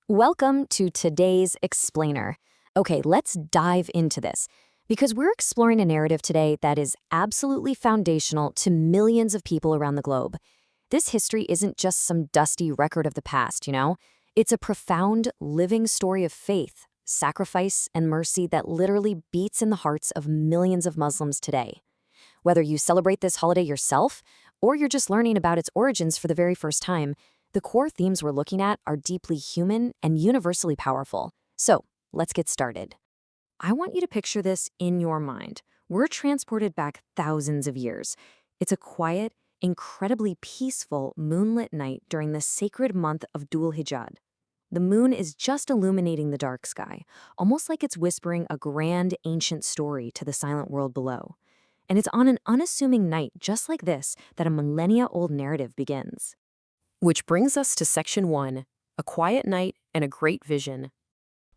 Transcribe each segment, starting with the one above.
Welcome to today's Explainer. Okay, let's dive into this because we're exploring a narrative today that is absolutely foundational to millions of people around the globe. This history isn't just some dusty record of the past, It's a profound, living story of faith, sacrifice, and mercy that literally beats in the hearts of millions of Muslims today. Whether you celebrate this holiday yourself or you're just learning about its origins for the very first time, the core themes we're looking at are deeply human and universally powerful. So, let's get started. I want you to picture this in your mind. We're transported back thousands of years. It's a quiet, incredibly peaceful moonlit night during the sacred month of Dhul Hijjah. The moon is just illuminating the dark sky, almost like it's whispering a grand, ancient story to the silent world below. And it's on an unassuming night just like this that a millennia-old narrative begins. Which brings us to Section 1, A Quiet Night and a Great Vision.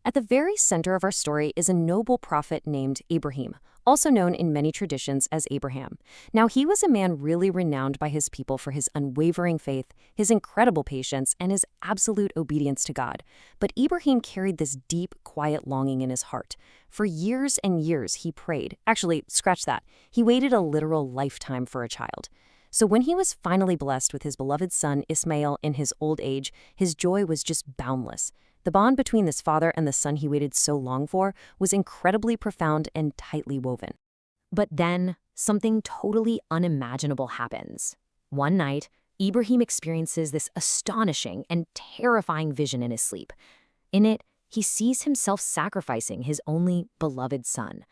At the very center of our story is a noble prophet named Ibrahim, also known in many traditions as Abraham. Now, he was a man really renowned by his people for his unwavering faith, his incredible patience, and his absolute obedience to God. But Ibrahim carried this deep, quiet longing in his heart. For years and years, he prayed. Actually, scratch that. He waited a literal lifetime for a child. So when he was finally blessed with his beloved son Ismail in his old age, his joy was just boundless. The bond between this father and the son he waited so long for was incredibly profound and tightly woven. But then, something totally unimaginable happens. One night, Ibrahim experiences this astonishing and terrifying vision in his sleep. In it, he sees himself sacrificing his only beloved son.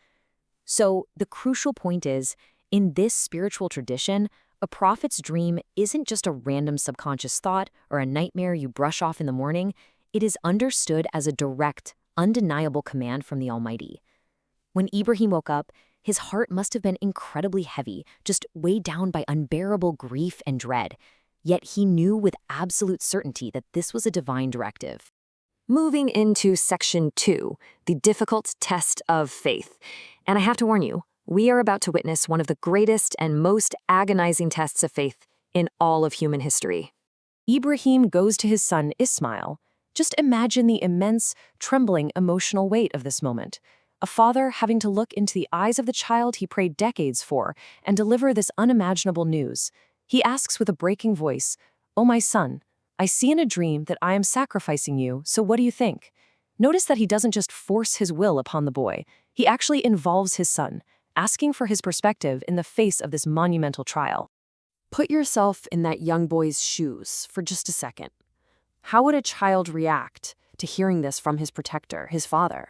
So the crucial point is, in this spiritual tradition, a prophet's dream isn't just a random subconscious thought or a nightmare you brush off in the morning. It is understood as a direct, undeniable command from the Almighty. When Ibrahim woke up, his heart must have been incredibly heavy, just weighed down by unbearable grief and dread. Yet he knew with absolute certainty that this was a divine directive. Moving into Section 2, the difficult test of faith. And I have to warn you, we are about to witness one of the greatest and most agonizing tests of faith in all of human history. Ibrahim goes to his son Ismail. Just imagine the immense, trembling, emotional weight of this moment. A father having to look into the eyes of the child he prayed decades for and deliver this unimaginable news. He asks with a breaking voice, "Oh, my son, I see in a dream that I am sacrificing you, so what do you think?" Notice that he doesn't just force his will upon the boy. He actually involves his son, asking for his perspective in the face of this monumental trial. Put yourself in that young boy's shoes for just a second. How would a child react to hearing this from his protector, his father?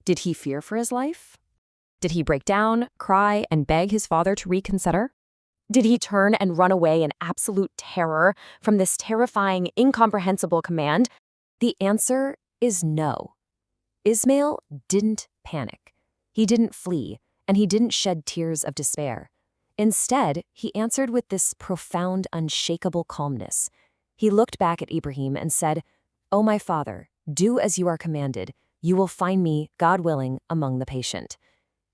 Did he fear for his life? Did he break down, cry, and beg his father to reconsider? Did he turn and run away in absolute terror from this terrifying, incomprehensible command? The answer is no. Ismail didn't panic. He didn't flee, and he didn't shed tears of despair. Instead, he answered with this profound, unshakable calmness. He looked back at Ibrahim and said, "Oh, my father, do as you are commanded. You will find me, God willing, among the patient."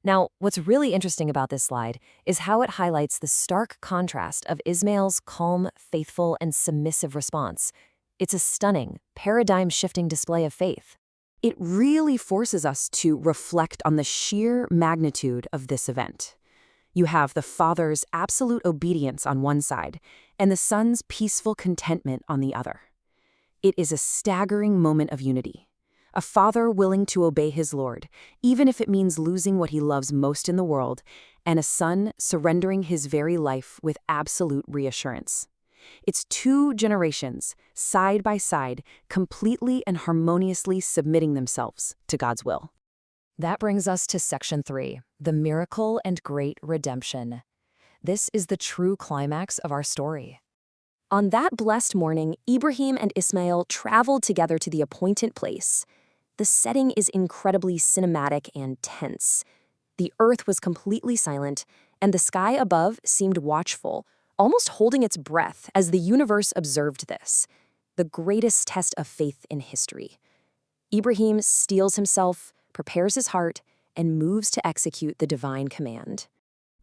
Now, what's really interesting about this slide is how it highlights the stark contrast of Ismail's calm, faithful, and submissive response. It's a stunning, paradigm-shifting display of faith. It really forces us to reflect on the sheer magnitude of this event. You have the father's absolute obedience on one side and the son's peaceful contentment on the other. It is a staggering moment of unity. A father willing to obey his Lord, even if it means losing what he loves most in the world, and a son surrendering his very life with absolute reassurance. It's two generations, side by side, completely and harmoniously submitting themselves to God's will. That brings us to Section 3, the miracle and great redemption. This is the true climax of our story. On that blessed morning, Ibrahim and Ismail traveled together to the appointed place. The setting is incredibly cinematic and tense. The earth was completely silent, and the sky above seemed watchful, almost holding its breath as the universe observed this, the greatest test of faith in history. Ibrahim steels himself, prepares his heart, and moves to execute the divine command.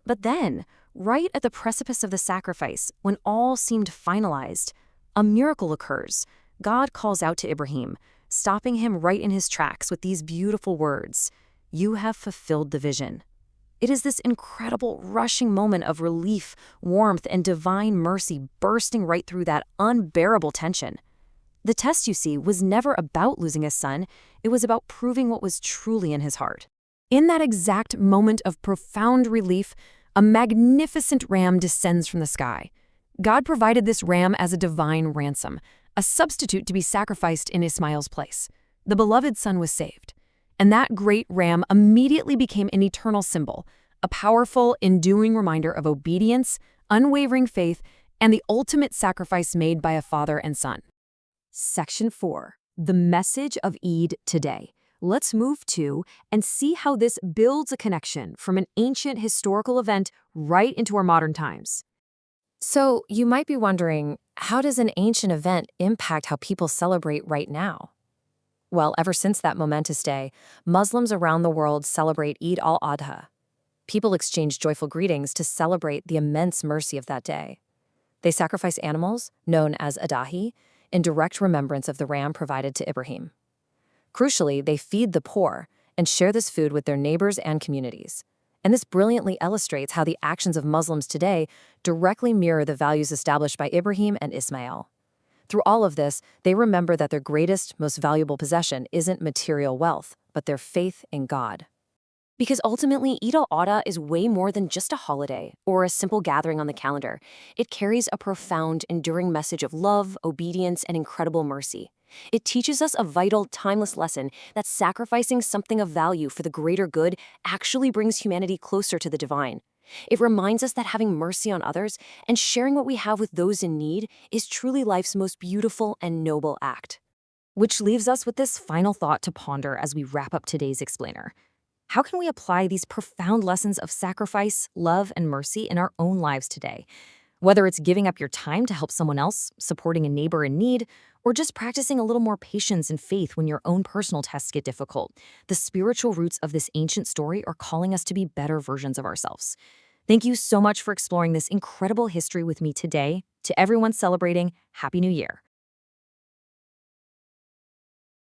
But then, right at the precipice of the sacrifice, when all seemed finalized, a miracle occurs. God calls out to Ibrahim, stopping him right in his tracks with these beautiful words, "You have fulfilled the vision." It is this incredible, rushing moment of relief, warmth, and divine mercy bursting right through that unbearable tension. The test, you see, was never about losing a son, it was about proving what was truly in his heart. In that exact moment of profound relief, a magnificent ram descends from the sky. God provided this ram as a divine ransom, a substitute to be sacrificed in Ismail's place. The beloved son was saved. And that great ram immediately became an eternal symbol, a powerful, enduring reminder of obedience, unwavering faith, and the ultimate sacrifice made by a father and son. Section 4. The message of Eid today. Let's move to and see how this builds a connection from an ancient historical event right into our modern times. So, you might be wondering, how does an ancient event impact how people celebrate right now? Well, ever since that momentous day, Muslims around the world celebrate Eid al-Adha. People exchange joyful greetings to celebrate the immense mercy of that day. They sacrifice animals, known as adahi, in direct remembrance of the ram provided to Ibrahim. Crucially, they feed the poor and share this food with their neighbors and communities. And this brilliantly illustrates how the actions of Muslims today directly mirror the values established by Ibrahim and Ismail. Through all of this, they remember that their greatest, most valuable possession isn't material wealth, but their faith in God. Because ultimately, Eid al-Adha is way more than just a holiday or a simple gathering on the calendar. It carries a profound, enduring message of love, obedience, and incredible mercy. It teaches us a vital, timeless lesson that sacrificing something of value for the greater good actually brings humanity closer to the divine. It reminds us that having mercy on others and sharing what we have with those in need is truly life's most beautiful and noble act. Which leaves us with this final thought to ponder as we wrap up today's explainer. How can we apply these profound lessons of sacrifice, love, and mercy in our own lives today? Whether it's giving up your time to help someone else, supporting a neighbor in need, or just practicing a little more patience and faith when your own personal tests get difficult, the spiritual roots of this ancient story are calling us to be better versions of ourselves. Thank you so much for exploring this incredible history with me today. To everyone celebrating, Happy New Year.